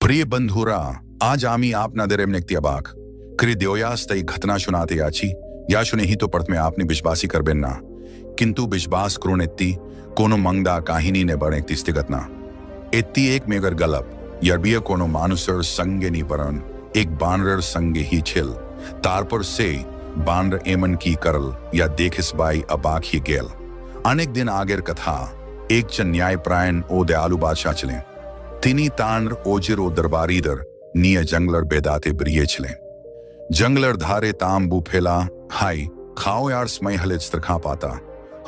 प्रिय बंधुरा, आज आम्ही आपणादर एमनेक अबाक करी देवयास तई घटना सुनाते याची या शुने ही तो पड़त में आपने विश्वासी करबेन ना किंतु विश्वास करून एत्ती कोनो मंगदा काहिनी ने बने तिस्ते घटना एत्ती एक मेगर गलप यरबिया कोनो मानुसर संगे नी परन एक बानर संगे ही छिल तारपर से बानर एमन की करल या देखिस बाई अबाक ही गेल। अनेक दिन आगेर कथा एक चन न्यायप्रायण ओ दयालु बादशाह चले तिनी तांड्र ओजिर ओ दरबारीदर निय जंगलर बेदाते ब्रिये चले जंगलर धारे तांबू फैला हाई खाओ यार स्मय हले स्त्रखा पाता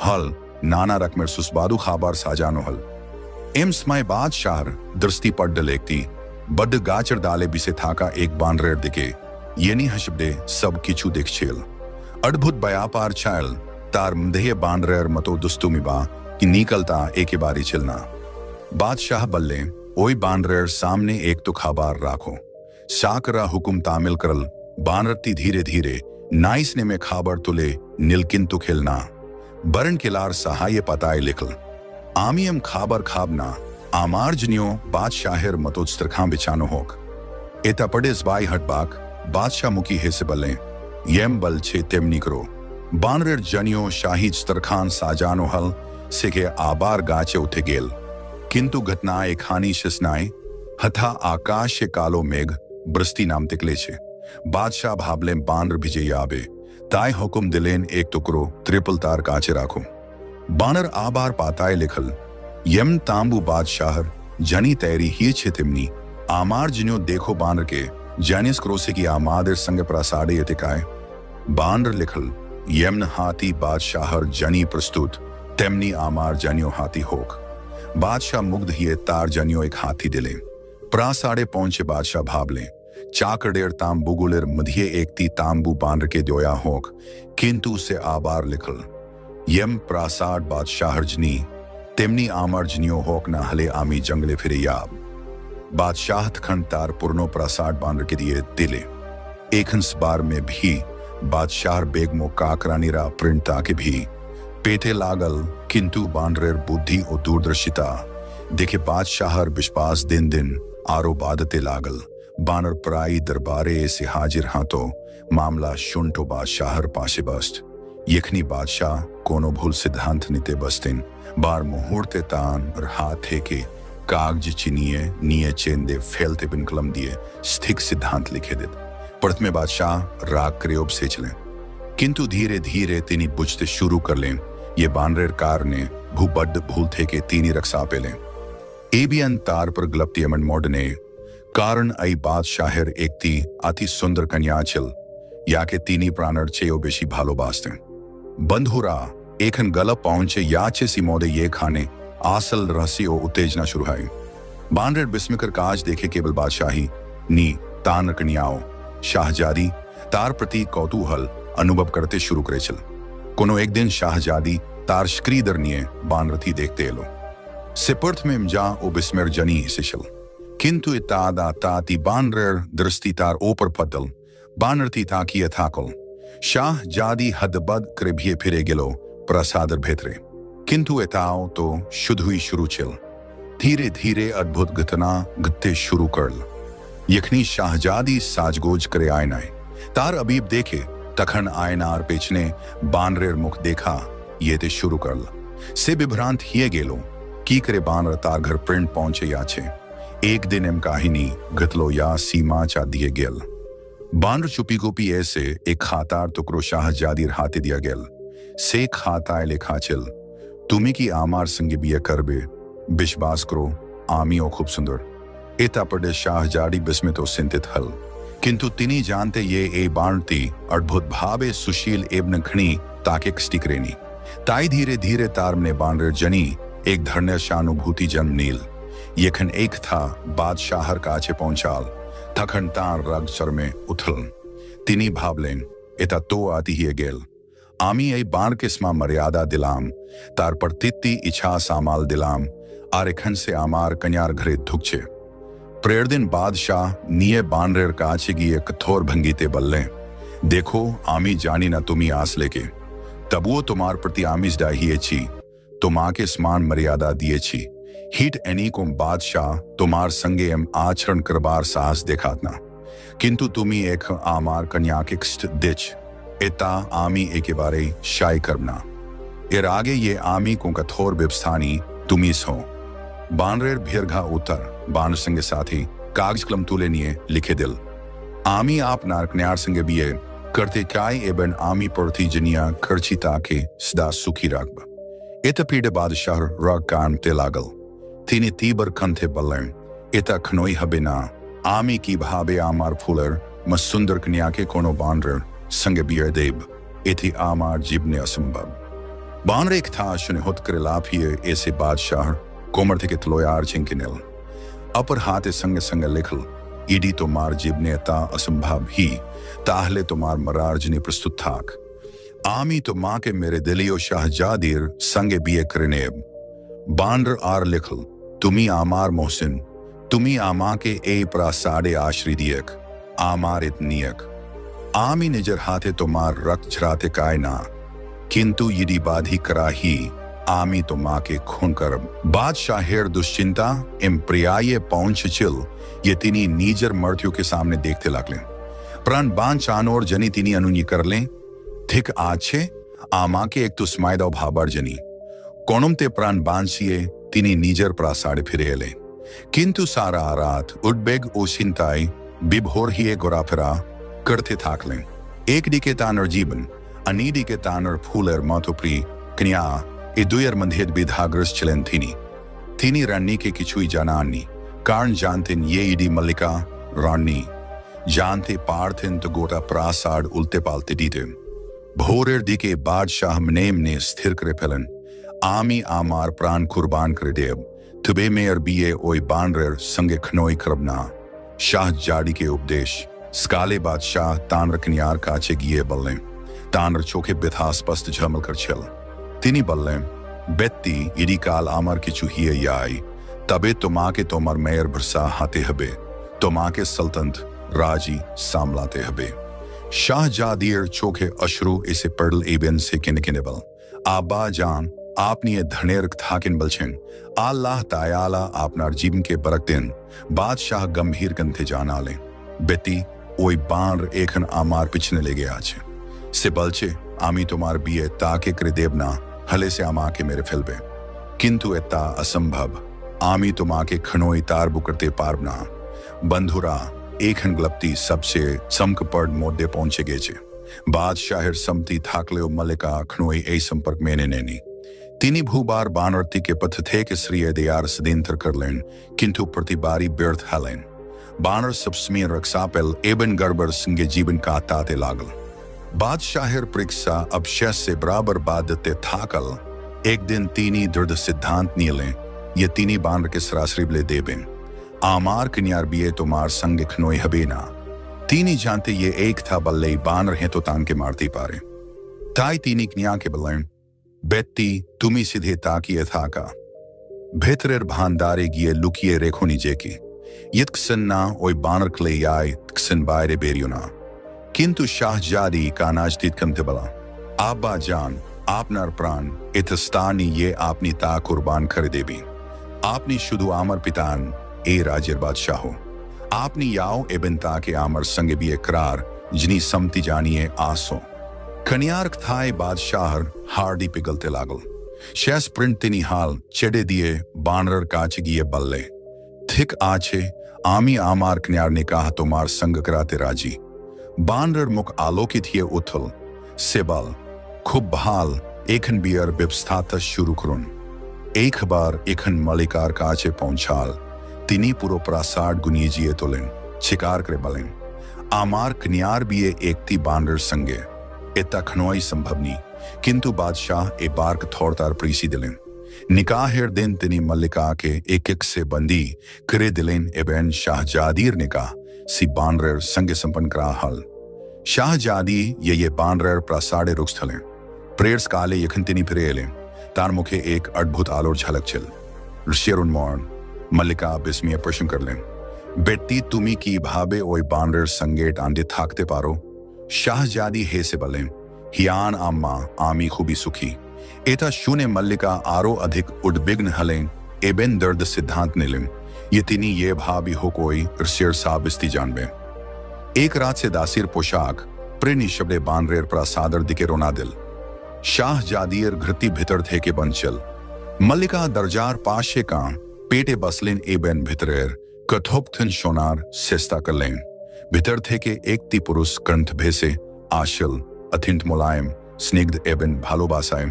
हल नाना रकमेर सुस्बादु खाबार साजानो हल एम स्मय बादशाह दृष्टि पड्ड लेकती बड्ड गाचर दाले बिसे थाका एक बानरेर दिके येनी हशबदे सब किचु देख छेल अद्भुत व्यापार छायल तार मधेय बानरेर मतो दुस्तुमिबा कि निकलता एके बारी चिलना बादशाह बल्ले ओई बानरेर सामने एक तो खाबार राखो साकरा हुकुम तामिल करल बानरती धीरे धीरे नाइस ने में खाबर तुले नीलकिंतु खिलना बरन किलार सहाय पताए लिखल आमियम खाबर खाबना आमार्जनियो बादशाहिर मतोत्स्त्रखा बिछानो होक एता पडेस बाई हटबाक बादशाह मुकी हेसे बल्ले येम बल छे तेमनी करो बानरेर जनियो शाही स्त्रखान साजानो हल सिखे आबार गाचे उठे गेल किंतु घटना एक हानि शिस्नाए हथा आकाश कालो मेघ बृष्टि नाम तिकले छे बादशाह भाबले बानर भिजे आबे ताय हुकुम दिलेन एक टुकरो त्रिपल तार काचे राखो बानर आबार पाताए लिखल यम तांबू बादशाह जनी तैरी ही छे तिमनी आमार जिन्यो देखो बानर के जैनिस क्रोसे की आमादर संग प्रासाडे यतिकाय बानर लिखल यमन हाथी बादशाह जनी प्रस्तुत तेमनी आमार जनियो हाथी होक बादशाह मुग्ध हिए तार जनियो एक हाथी दिले प्रासाडे पहुंचे बादशाह भाबले चाकडेर तांबुगुलेर मधिये एक ती तांबू बानर के दोया होक किंतु से आबार लिखल यम प्रासाड बादशाह जनी तेमनी आमार जनियो होक ना हले आमी जंगले फिरे याब बादशाह खंड तार पुरनो प्रासाड बानर के दिए दिले एकहंस बार में भी बादशाह बेगमो काकरानीरा प्रिंटा के भी पेटे लागल किंतु बानरेर बुद्धि और दूरदर्शिता देखे बादशाह विश्वास दिन दिन आरो बादते लागल बानर प्राई दरबारे से हाजिर हाथो मामला शुंटो बादशाह पाशे बस्ट यखनी बादशाह कोनो भूल सिद्धांत निते बस्तिन बार मुहूर्ते तान और हाथ है के कागज चिनिये निये चेंदे फैलते बिन कलम दिए स्थिक सिद्धांत लिखे देत पड़त में बादशाह राग क्रियोब से चले किंतु धीरे धीरे तिनी बुझते शुरू कर लें ये बानरेर कार ने भूबड्ड भूल थे के तीनी रक्षा पेले एबियन तार पर गलप्ती अमन मोडने कारण आई बादशाहर एक ती अति सुंदर कन्या छिल या के तीनी प्राणर चेयो बेशी भालो बास्ते बंधुरा एकन गलप पहुंचे याचे सी मोदे ये खाने आसल रहस्यो उत्तेजना शुरू है बानरेर बिस्मिकर काज देखे केवल बादशाही नी तान कन्याओ शाहजादी तार प्रति कौतूहल अनुभव करते शुरू करे चल कोनो एक दिन शाहजादी तार श्क्रीदर निये बानरथी देखते एलो सिपर्थ में जा ओ बिस्मिर जनी से चल किंतु इतादा ताती बानरेर दृष्टि तार ओपर पदल बानरथी ताकी यथाकल शाहजादी हदबद करे भिये फिरे गेलो प्रसादर भेतरे किंतु एताओ तो शुद्ध हुई शुरू चल धीरे धीरे अद्भुत घटना घटते शुरू करल यखनी शाहजादी साजगोज करे आयनाए तार अबीब देखे तखन आयनार पेचने बानरेर मुख देखा ये ते शुरू करल से विभ्रांत हिए गेलो की करे बानर तार घर प्रिंट पहुंचे याचे एक दिन एम काहिनी गतलो या सीमा चा दिए गेल बानर चुपी गोपी ऐसे एक खातार टुकरो शाहजादीर हाथे दिया गेल से खाताए लेखा चल तुम्ही की आमार संगे बिया करबे विश्वास करो आमियो खूब सुंदर एता पड़े शाहजादी बिस्मितो चिंतित हल किंतु तिनी जानते ये ए बाणती अद्भुत भावे सुशील एवं घनी ताके स्टिकरेनी ताई धीरे धीरे तार में बानर जनी एक धरने शानुभूति जन्म नील यखन एक था बादशाहर काचे पहुंचाल थखन तार रग चर में उथल तिनी भावलेन एता तो आती ही गेल आमी ए बाण के स्मा मर्यादा दिलाम तार पर तित्ती इच्छा सामाल दिलाम आरेखन से आमार कन्यार घरे धुकचे प्रेरदिन बादशाह निये बानरेर काचे गिये कठोर भंगीते बल्ले देखो आमी जानी ना तुम्ही आस लेके तबुओ तुम्हार प्रति आमिज डाहिए छी तुम आके स्मान मर्यादा दिए छी हिट एनी को बादशाह तुम्हार संगे एम आचरण करबार साहस देखातना, किंतु तुम्ही एक आमार कन्या के दिच एता आमी एके बारे शाय करना एर आगे ये आमी को कठोर व्यवस्थानी तुमीस हो। बानरेर भीरघा उतर बानर संगे साथी कागज कलम तुले निये लिखे दिल आमी आप नारकन्यार संगे बिये करते काय एबन आमी प्रति जनिया खर्ची ताके सदा सुखी राखब। एता पीड़े बादशाह रग कान ते लागल तीनी तीबर कंथे बल्लें एता खनोई हबेना आमी की भाबे आमार फूलर म सुंदर कन्या के कोनो बानर संगे बियर देब एथी आमार जीवने असंभव। बानर एक था शुने होत करे लाफिए ऐसे बादशाह कोमर थे के तलोयार चिंकिनेल अपर हाथे संगे संगे लिखल ईडी तो मार जीवने ता असंभव ही ताहले तो मार मरारजनी प्रस्तुत थाक आमी तो माँ के मेरे दिलियो शाहजादीर संगे बिये करनेब। बानर आर लिखल तुमी आमार मोहसिन तुमी आमा के ए प्रासाडे आश्री दियक आमार इतनियक आमी निजर हाथे तुम्हार रक्त झराते कायना किंतु यदि बाधी कराही आमी तो माँ के खून करब। बादशाहेर दुश्चिंता एम प्रियाये पहुंच चिल ये तिनी नीजर मृत्यु के सामने देखते लागले प्राण बान चानोर जनी तिनी अनुनी कर लें थिक आछे आमा के एक तो स्मायदा भाबर जनी कोणुम ते प्राण बांसिए तिनी नीजर प्रासाडे फिरे ले किंतु सारा रात उडबेग ओसिंताई बिभोर ही गोरा फिरा करते थाकले एक डिके तानर जीवन अनीडी के तानर फूलर मातोप्री कन्या ए दुयर मंधेद विधाग्रस्त चलन थीनी रानी के किचुई जानानी कारण जानते ये ईडी मल्लिका रानी जानते पार्थिन तो गोटा प्रासाड उल्टे पालते दीते भोरेर दिके बादशाह मनेम ने स्थिर करे फैलन आमी आमार प्राण कुर्बान करे देव तुबे में बिये ओई बानरेर संगे खनोई करबना। शाह जाड़ी के उपदेश स्काले बादशाह तानर कन्यार काचे गिये बल्ले तानर चोखे बिथास्पस्त झमल कर चल तिनी बल्ले बेत्ती इडी काल आमर की चुहिए याई तबे तो माँ के तोमर मेयर भरसा हाथे हबे तो माँ के सल्तनत राजी सामलाते हबे। शाहजादीर चोखे अश्रु इसे पड़ल एबेन से किन बल आबा जान आपनी ये धनेर थाकिन बलछें अल्लाह तायाला आपनार जीवन के बरक दिन बादशाह गंभीर कंथे जाना ले बेटी ओई बाण एखन आमार पिछने ले गया छे से बलचे आमी तुम्हार बिये ताके करे देवना हले से आमा के मेरे फिलबे किंतु एता असंभव आमी तुमा के खनोई तार बुकरते पारबना बंधुरा एखन गलप्ती सबसे समक पड़ मोदे पहुंचे गए छे बादशाहिर समती थाकले मल्लिका खनोई ए संपर्क मेने नेनी तिनी भूबार बानरती के पथ थे के श्रीय दयार सदिंतर कर लेन किंतु प्रतिबारी व्यर्थ हलेन बानर सबस्मी रक्षापेल एबन गड़बड़ संगे जीवन का ताते लागल बादशाहिर परीक्षा अब शस से बराबर बादते थाकल एक दिन तीनी दृढ़ सिद्धांत नियले ये तीनी बानर के सरासरिबले देबेन आमार कन्यार बिये तो मार संग खनोई हबेना तीनी जानते ये एक था बल्ले बानर हैं तो तान के मारती पारे ताई तीनी कन्या के बल्लें बेत्ती तुमी सीधे ताकिए थाका भेतरेर भानदारे गिये लुकिए रेखो निजे की यत्कसन्ना ओई बानर क्ले याय तकसन बायरे बेरियोना किंतु शाहजादी का नाजदीद कमते बला आबा जान आपनार प्राण इतस्तानी ये आपनी ता कुर्बान कर देबी आपनी शुदु आमर पितान ए राजेर बादशाहो आपनी याओ एबन ताके आमर संगे भी करार जिनी समती जानिए आसो कन्यार्क थाए बादशाह हार्डी पिघलते लागल शेष प्रिंट तिनी हाल चेडे दिए बानर काच गिये बल्ले थिक आछे आमी आमार कन्यार ने कहा तुम्हार संग कराते राजी बानर मुख आलोकित ये उथल सेबल खूब बहाल एखन बियर व्यवस्था शुरू करुन एक बार एखन मलिकार काचे पहुंचाल तिनी पुरो प्रासाड गुनीजिए तोलेन शिकार करे बलेन आमार कन्यार बिये एकती बानर संगे एता खनोई संभवनी किंतु बादशाह ए बार्क थोड़तार प्रीसी दिलेन निकाहेर दिन तिनी मल्लिका के एक से बंदी करे दिलेन एबेन शाहजादीर निकाह सी बानर संगे संपन्न करा हल शाहजादी ये बानर प्रासाडे रुक्स्थले प्रेयर्स काले यखन तिनी फिरेले तार मुखे एक अद्भुत आलोर झलक छिल ऋषियरुन मौन मल्लिका बिस्मिय प्रश्न कर लें बेटी तुमी की भाबे ओय बानर संगेट आंदे थाकते पारो शाहजादी हे से बलें हियान आम्मा आमी खूबी सुखी एता शूने मल्लिका आरो अधिक उद्विग्न हलें एबेन दर्द सिद्धांत निलिम ये तिनी ये भाभी हो कोई रसियर साब इस्ती जानबे एक रात से दासिर पोशाक प्रे निशब्दे बानरेर प्रासादर दिके रोना दिल शाह जादियर घृति भितर थे के बंचल मल्लिका दरजार पाशे का पेटे बसलिन एबेन भितरेर कथोपथन शोनार सेस्ता करलें भितर थे के एक ती पुरुष कंठ भेसे आशल अथिंत मुलायम स्निग्ध एबेन भालोबासाय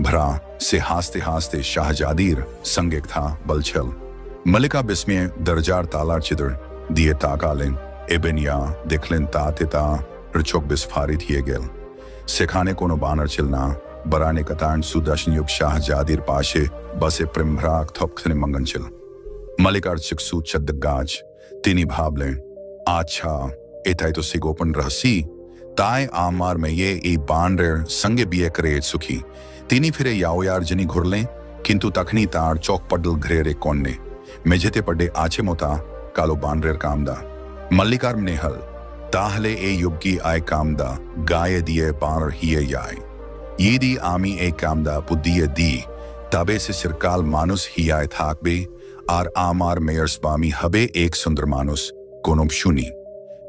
भरा से हासते हासते शाहजादीर संगेक था बलछल मल्लिका बिस्मिय दरजार ताला चिदर दिए ताकालें एबेन या देखलें ताते ता रचोक बिस्फारित हिए गेल सेखाने कोनो बानर चिलना बराने कतान सुदर्शन युग शाहजादीर पाशे बसे प्रिम्भराक थोपखने मंगन चिल मल्लिकार चिक्सू चद्दगाज तिनी भाबलें अच्छा एताई तो सिगोपन रहसी ताय आमार में ये ई बानरेर संगे बिये करे सुखी तिनी फिरे याओ यार जनी घुरलें किंतु तखनी तार चौक पडल घरेरे कोन्ने मेझेते पड्डे आचे मोता कालो बानरेर कामदा मल्लिकार नेहल ताहले ए युग आय कामदा गाये दिए बानर हिए याय ये दी आमी ए कामदा पुद्दिये दी तबे से सिरकाल मानुस हियाय थाकबे आर आमार मेयर स्वामी हबे एक सुंदर मानुस कोनोम शुनी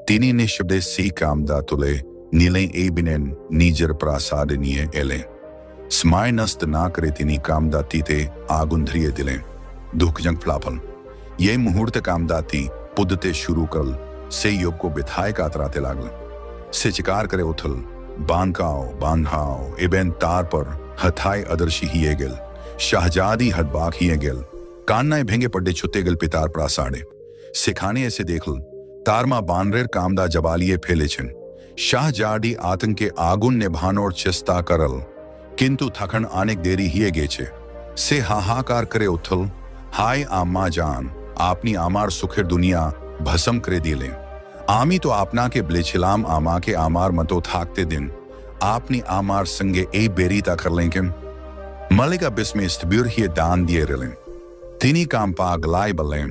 तिनी निशब्दे सी कामदा तुले नीले ए बिनेन नीजर प्रासादनिये एले स्माय नस्त ना करे तिनी कामदा तीते आगुंधरिये दिले दुख जंग फ्लाफल ये मुहूर्त कामदाती पुदते शुरू कल से योग को बिथाए कातराते लागल से चिकार करे उथल बांधाओ एबेन तार पर हथाय अदर्शी हिए गेल शाहजादी हदबाक हिए गेल कान्नाए भेंगे पड्डे छुते गेल पितार प्रासाड़े सिखाने ऐसे देखल तारमा बानरेर कामदा जबालिये फैले छन शाहजादी आतंके आगुन निभानोर चेष्टा करल किंतु थखन आनेक देरी हिए गेचे से हाहाकार करे उथल हाय आम्मा जान आपनी आमार सुखेर दुनिया भस्म करे दिले आमी तो आपना के ब्लेछिलाम आमा के आमार मतो थाकते दिन आपनी आमार संगे ए बेरीता कर लें किम मल्लिका बिस्मे इस्तब्यूर हिए दान दिए रलें तिनी काम पागलाई बलें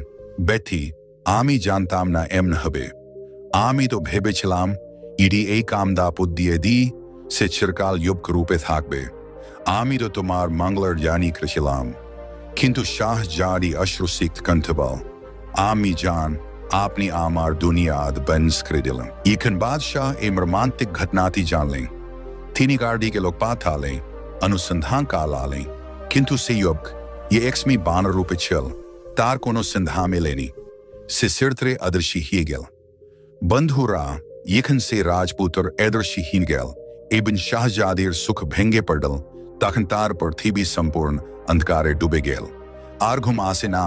बेथी आमी जानताम ना एम हबे आमी तो भेबे छिलाम इडी ए काम दा पुद्दिये दी से चिरकाल युग रूपे थाकबे आमी तो तुम्हार मंगलर जानी कृशिलाम किंतु शाह जारी अश्रुसिक्त कंठबल आमी जान आपनी आमार दुनियाद बंस करे दिलम इखन बादशाह ए मर्मांतिक घटनाती जान लें थीनी गार्डी के लोग पात हालें अनुसंधान काल आलें किंतु से युग ये एक्समी बानर रूपे चल तार कोनो सिंधा में लेनी से सिरतरे अदर्शी ही गेल बंधुरा यखन से राजपुत्र एदर्शी ही गेल एबिन शाहजादीर सुख भेंगे पड़ल तखन तार पर थी भी संपूर्ण अंधकारे डूबे गेल आर घुम आसे ना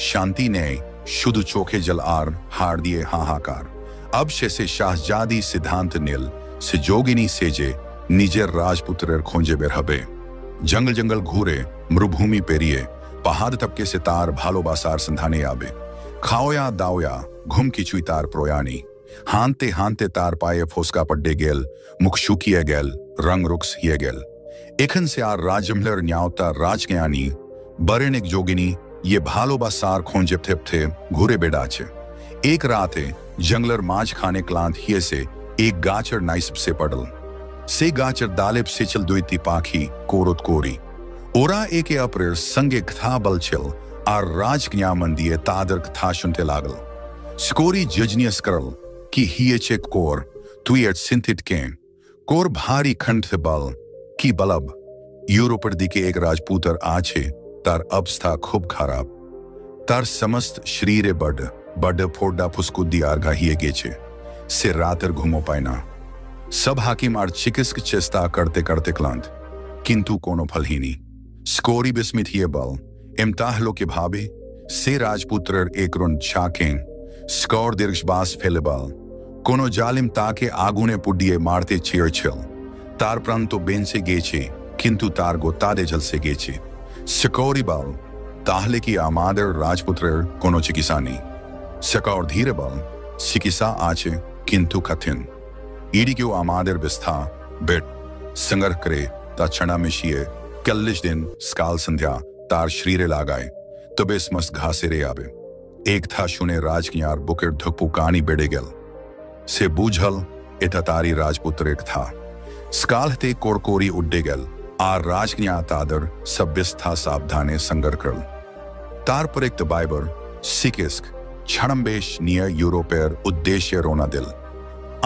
शांति ने शुद्ध चोखे जल आर हार दिए हाहाकार अब से शाहजादी सिद्धांत नील से जोगिनी सेजे निजेर राजपुत्र खोंजे बेरहबे जंगल जंगल घूरे मरुभूमि पेरिए पहाड़ तबके से तार भालो बासार संधाने आबे खाओया दाओया घुम किचुई तार प्रोयानी हानते हानते तार पाए फोसका पड्डे गेल मुख शुकिए गेल रंग रुक्स हिए गेल एखन से आर राजमलर न्यावता राजज्ञानी बरेनिक जोगिनी ये भालो बासार खोंजे थे घूरे बेडाचे एक रात जंगलर माज खाने क्लांत हिए से एक गाचर नाइसब से पडल से गाचर दालिब से चल दुईती पाखी कोरुत कोरी ओरा एके अप्रेर संगे कथा बलचल आर राजज्ञा मंदिये तादर कथा सुनते लागल स्कोरी जजनियस करल कि हिए चेक कोर तुई सिंथित के कोर भारी खंड बल की बलब यूरोपर दिके एक राजपूतर आछे तार अवस्था खूब खराब तार समस्त शरीरे बड फोड़ा फुसकुद्दी आरगा हिए गेचे से रातर घुमो पायना सब हाकिम आर चिकित्सक चेष्टा करते करते क्लांत किंतु कोनो फल ही नहीं स्कोरी बिस्मित हिए बल इम्ताहलो के भाबे से राजपुत्र एक रुन छाकें स्कोर दीर्घबास फैले बल कोनो जालिम ताके आगुने पुडिये मारते छेड़ छल तार प्रांत तो बेन से गेचे किंतु तार गो तादे जल से गेचे स्कोरी बल ताहले की आमादर राजपुत्र कोनो चिकित्सा नहीं स्कोर धीरे बल चिकित्सा आचे किंतु कथिन ईडी क्यों आमादर बिस्था बेट संगर करे ता क्षणा में शिये कल्लिश दिन स्काल संध्या तार शरीरे लगाए तबे समस्त घासे रे आबे एक था शुने राजकियार बुकेर धुकपू कानी बेड़े गेल से बूझल एता तारी राजपुत्र एक था स्काल ते कोरकोरी उड्डे गेल आर राजकिया तादर सब बिस्था सावधाने संगर करल তারপর একটা বাইবর সিকিস্ক ছাড়ম্বেশ নিয়ে ইউরোপের উদ্দেশ্যে রওনা দিল।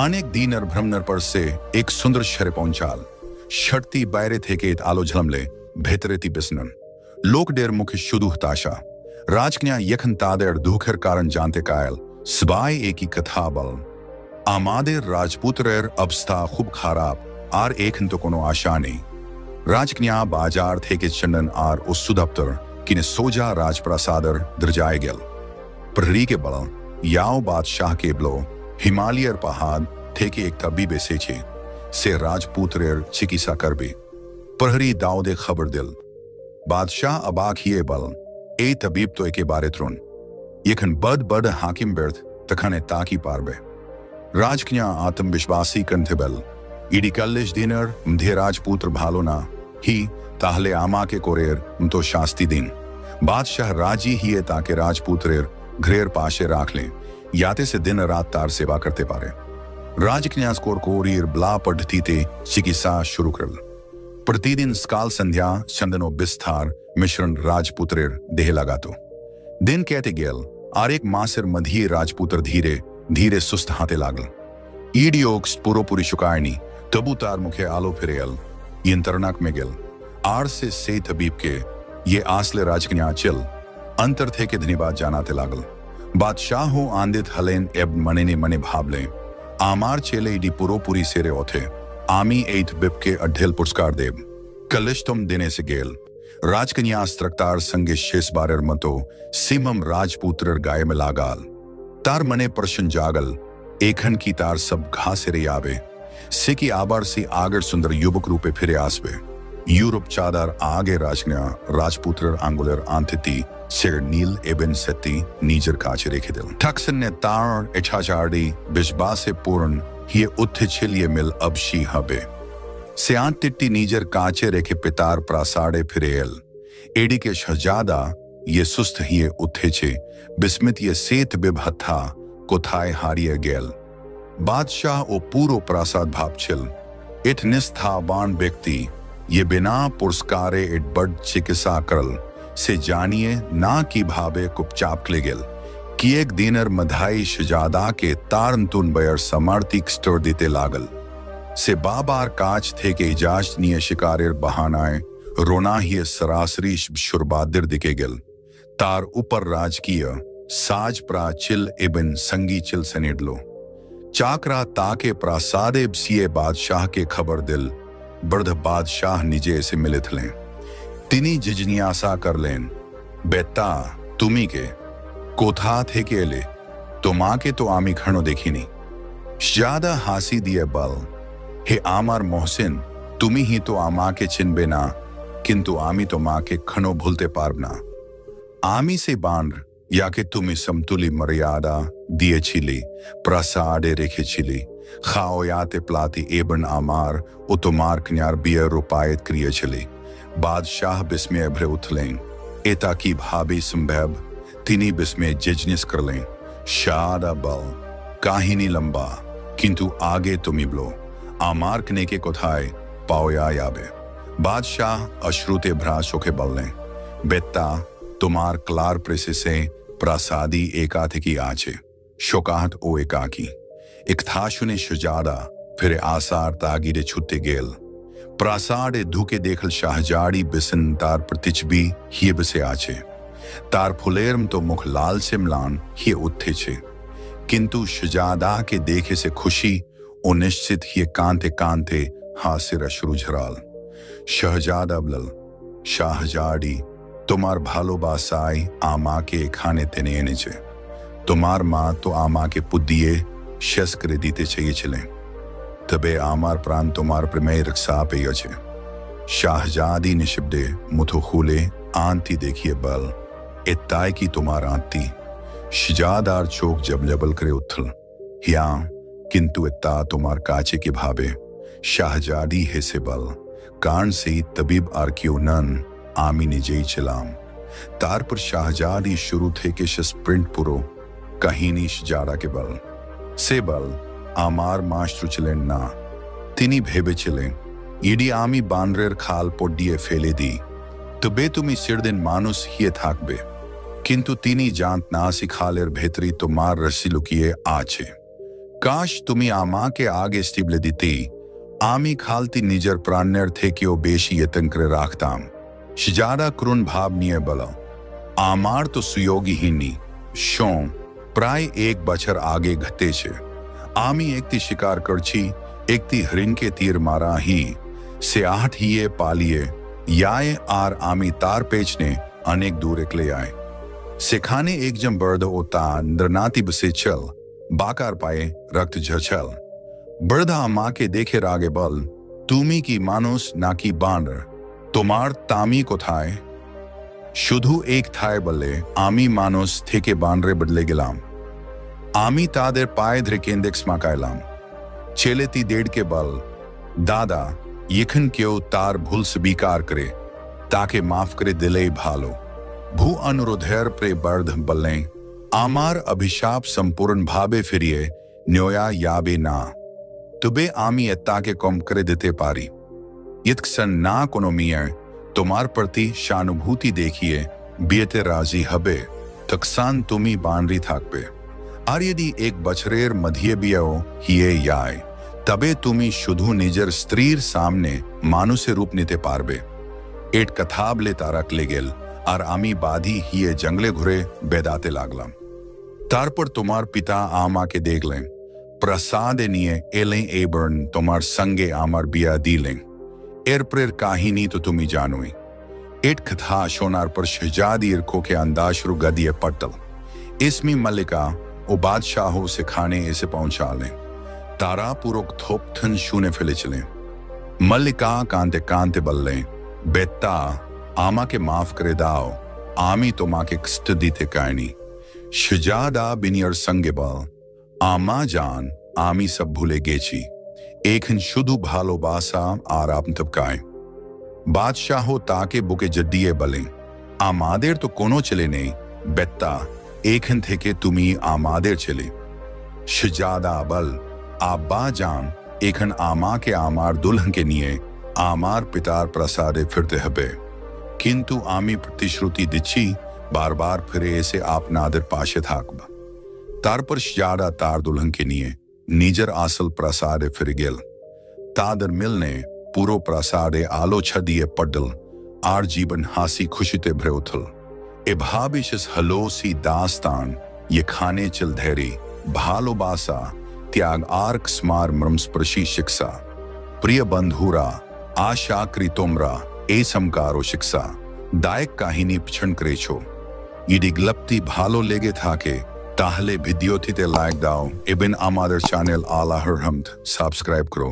অনেক দিনের ভ্রমণের পর সে এক সুন্দর শহরে পৌঁছাল। শহরটি বাইরে থেকে আলো ঝলমলে, ভেতরে বিছান। লোকদের মুখে শুধু হতাশা। রাজকন্যা এখন তাদের দুঃখের কারণ জানতে চাইল। সবাই একই কথা বল, আমাদের রাজপুত্রের অবস্থা খুব খারাপ, আর এখন তো কোনো আশা নেই। রাজকন্যা বাজার থেকে চন্দন আর ওষুধ দপ্তর কিনে সোজা রাজপ্রাসাদের দরজায় গেল। প্রহরী কে বলল, ইয়াও বাদশাহকে বলো হিমালয়ের পাহাড় থেকে এক তবিব এসেছে, সে রাজপুত্রের চিকিৎসা করবে। প্রহরী দাউদে খবর দিল। বাদশাহ অবাক হয়ে বলল, এই তবিব তো একেবারে তরুণ, এখন বড় হাকিম ব্যর্থ তখনে তাকি পারবে। রাজকন্যা আত্মবিশ্বাসী কণ্ঠে বলল, ইডি 40 দিনের মধ্যে রাজপুত্র ভালো না হি তাহলে আমাকে করের তো শাস্তি দিন। বাদশাহ রাজি হিয়ে তাকে রাজপুত্রের ঘরের পাশে রাখলেন, যাতে সে দিন রাত তার সেবা করতে পারে। রাজকন্যা কোরির ব্লা পদ্ধতিতে চিকিৎসা শুরু করল। প্রতিদিন সকাল সন্ধ্যা চন্দন ও বিস্তার মিশ্রণ রাজপুত্রের দেহে লাগাতো। দিন কেটে গেল, আর এক মাসের মধ্যে রাজপুত্র ধীরে ধীরে সুস্থ হাতে লাগল। ইডিওক পুরোপুরি শুকায়নি, তবু তার মুখে আলো ফিরে এল। ইন্তরনাক মে গেল, আর সে তবিবকে ये आसले राजकन्या चल अंतर थे के धन्यवाद जानाते लागल। बादशाह आंदित हलेन एब मने ने मने भावले, आमार चेले इडी पुरोपुरी सेरे ओथे, आमी एथ बिपके अढेल पुरस्कार देव। कलिष्टम देने से गेल राजकन्या स्त्रक्तार संगे शेष बारेर मतो सिमम राजपुत्र गाय में लागाल। तार मने प्रश्न जागल, एखन की तार सब घासे रे आवे, से की आबार से आगर सुंदर युवक रूपे फिरे आसवे। यूरोप चादर आगे राजकन्या राजपुत्र आंगुलर आंथिति सिर नील एबन सती नीजर काचे रेखे दिल। ठक्सन ने तार इच्छाचारी बिजबा से पूर्ण ये उत्थे छिलिए मिल अबशी हबे से आंतिट्टी नीजर काचे रेखे पितार प्रासाड़े फिरेल। एडी के शहजादा ये सुस्त हिए उत्थे छे बिस्मित ये सेत बिभत्था कोथाए हारिए गेल। बादशाह ओ पूरो प्रासाद भाप छिल, इत निस्थावान व्यक्ति ये बिना पुरस्कारे इट बड़ चिकित्सा करल से जानिए ना की भावे कुपचाप ले गेल कि एक दिनर मधाई शहजादा के तारनतुन बयर समर्थिक स्टोर देते लागल। से बाबार काच थे के इजाजनीय शिकारेर बहानाए रोना ही सरासरी शुरबादिर दिखे गेल। तार ऊपर राजकीय साज प्राचिल एबन संगी चिल सनेडलो। चाकरा ताके प्रासादे सिए बादशाह के खबर दिल, बर्द बादशाह निजे से मिलित लें। तिनी जिजनियासा कर लें, बेटा तुमी के कोथा थे के ले तो माँ के तो आमी खणो देखी नहीं। ज्यादा हासी दिए बल, हे आमार मोहसिन तुमी ही तो आमा के चिन्बे ना, किंतु आमी तो माँ के खणो भूलते पारबना। आमी से बांड या के तुमी समतुली मर्यादा दिए छिली, प्रसादे रेखे छिली, खाओ याते प्लाती एबन आमार उतुमार कन्यार बियर रुपायत क्रिय छिली। बादशाह बिस्मय भरे उथलें, एता की भाभी संभव तिनी बिस्मय जिजनिस कर लें। शादा बल काहिनी लंबा किंतु आगे तुमी ब्लो, आमार कने के कोथाए पाओया याबे। बादशाह अश्रुते भ्रा सोखे बल लें, बेटा तुमार क्लार प्रेसे से प्रासादी एकाथे की आचे शोकाहट ओ एकाकी एक थाशुने शहजादा फिर आसार तागिरे छुट्टे गेल। प्रासादे धुके देखल शाहजाड़ी बिसन तार प्रतिचबी हिए बसे आचे। तार फुलेरम तो मुख लाल से मलान हिए उत्थे छे, किंतु शहजादा के देखे से खुशी ओ निश्चित हिए कांते कांते हासिर अश्रु झराल। शहजादा बलल, शाहजाड़ी तुम्हार भालोबासाई आमा के खाने तेने एने छे, तुम्हार माँ तो आमा के पुदिये शेष करे दीते चाहिए चले, तबे आमार प्राण तुम्हार प्रमेय रक्षा पे यचे। शाहजादी निशब्दे मुथो खुले आंती देखिए बल, एताय की तुम्हार आंती। शजादार चौक जब जबल करे उथल, हिया किंतु एता तुम्हार काचे के भावे। शाहजादी है से बल, कान से तबीब आर्कियो नन आमी ने जई चलाम। तार पर शाहजादी शुरू थे के स्प्रिंट पुरो कहीनी शजादा के बल से बल आमार मास्टर चलें ना तिनी भेबे चलें। इडी आमी बानरेर खाल पोडिये फेले दी, तबे तुमी सिरदिन मानुस हिए थाकबे। কিন্তু তিনি জানত না শিখালের ভেতরি তোমার রসি লুকিয়ে আছে। কাশ তুমি আমাকে আগে স্টিবলে দিতে, আমি খালতি নিজের প্রাণের থেকেও বেশি যত্ন করে রাখতাম। শিজাদা করুণ ভাব নিয়ে বলল, আমার তো সুযোগহীনই। শোন, প্রায় 1 বছর আগে ঘটেছে। আমি একটি শিকার করছি, একটি হরিণকে তীর মারা হি, সে 8 হিয়ে পালিয়ে याय আর আমি তার পেছনে অনেক দূর একলে আয়। সেখানে একজন বৃদ্ধ ও তার নরনাতি বসে ছিল, বাঁকার পায়ে রক্ত ঝরছিল। বৃদ্ধ আমাকে দেখে রাগে বল, তুমি কি মানুষ নাকি বানর? তোমার তামি কোথায়? শুধু এক ঠায় বললে আমি মানুষ থেকে বানরে বদলে গেলাম। আমি তাদের পায়ে ধরে কেন্দ্রে স্মাকাইলাম। ছেলেটি দেড়কে বল, দাদা, এখন কেউ তার ভুল স্বীকার করে তাকে মাফ করে দিলেই ভালো। ভূ অনুরোধের প্রে বৃদ্ধ বললেন, আমার অভিশাপ সম্পূর্ণভাবে ফিরিয়ে নেওয়া যাবে না, তবে আমি তাকে কম করে দিতে পারি। यत्क्षण না কোনো মেয়ে তোমার প্রতি সহানুভূতি দেখিয়ে বিয়েতে রাজি হবে, তখন তুমি বানরি থাকবে। আর যদি 1 বছরের মধ্যে বিয়েও হিয়ে যায়, তবে তুমি শুধু নিজের স্ত্রীর সামনে মানুষের রূপ নিতে পারবে। এট কথা বলে তারা চলে গেল, আর আমি বাধি হিয়ে জঙ্গলে ঘুরে বেদাতে লাগলাম। তারপর তোমার পিতা আমাকে দেখলেন, প্রসাদে নিয়ে এলেন এবং তোমার সঙ্গে আমার বিয়া দিলেন। এরপরের কাহিনী তো তুমি জানোই। এট কথা শোনার পর শহজাদির কোকে अंदाशरु गदिए पटल। इसमें मल्लिका ও বাদশাহ সেখানে এসে পৌঁছালেন। তারা পুরো থোপথন শুনে ফেলেছিলেন। মল্লিকা কাঁদতে কাঁদতে বললেন, বেটা, আমাকে মাফ করে দাও, আমি তোমাকে কষ্ট দিতে চাইনি। শহজাদা বিনয়ের সঙ্গে বল, আমা জান, আমি সব ভুলে গেছি, এখন শুধু ভালোবাসা আর আপনত্বকায়। বাদশাহ তাকে বুকে জড়িয়ে বলেন, আমাদের তো কোনো ছেলে নেই, বেটা, এখন থেকে তুমি আমাদের ছেলে। শহজাদা বল, আব্বা জান, এখন আমাকে আমার দুলহনকে নিয়ে আমার পিতার প্রাসাদে ফিরতে হবে, কিন্তু আমি প্রতিশ্রুতি দিচ্ছি বারবার ফিরে এসে আপনাদের পাশে থাকব। তারপর শহজাদা তার দুলহনকে নিয়ে নিজের আসল প্রাসাদে ফিরে গেল। তাদের মিলনে পুরো প্রাসাদে আলো ছড়িয়ে পড়ল, আর জীবন হাসি খুশিতে ভরে উঠল। এভাবে শেষ হলো সেই দাস্তান। এখানে চল ধৈর্য, ভালোবাসা, ত্যাগ আর স্মার মর্মস্পর্শী শিক্ষা। প্রিয় বন্ধুরা, আশা করি তোমরা এই সমকারো শিক্ষা দায়ক কাহিনী পছন্দ করেছো। যদি গল্পটি ভালো লেগে থাকে তাহলে ভিডিওটিতে লাইক দাও এবং আমাদের চ্যানেল আল্লাহর হামদ সাবস্ক্রাইব করো।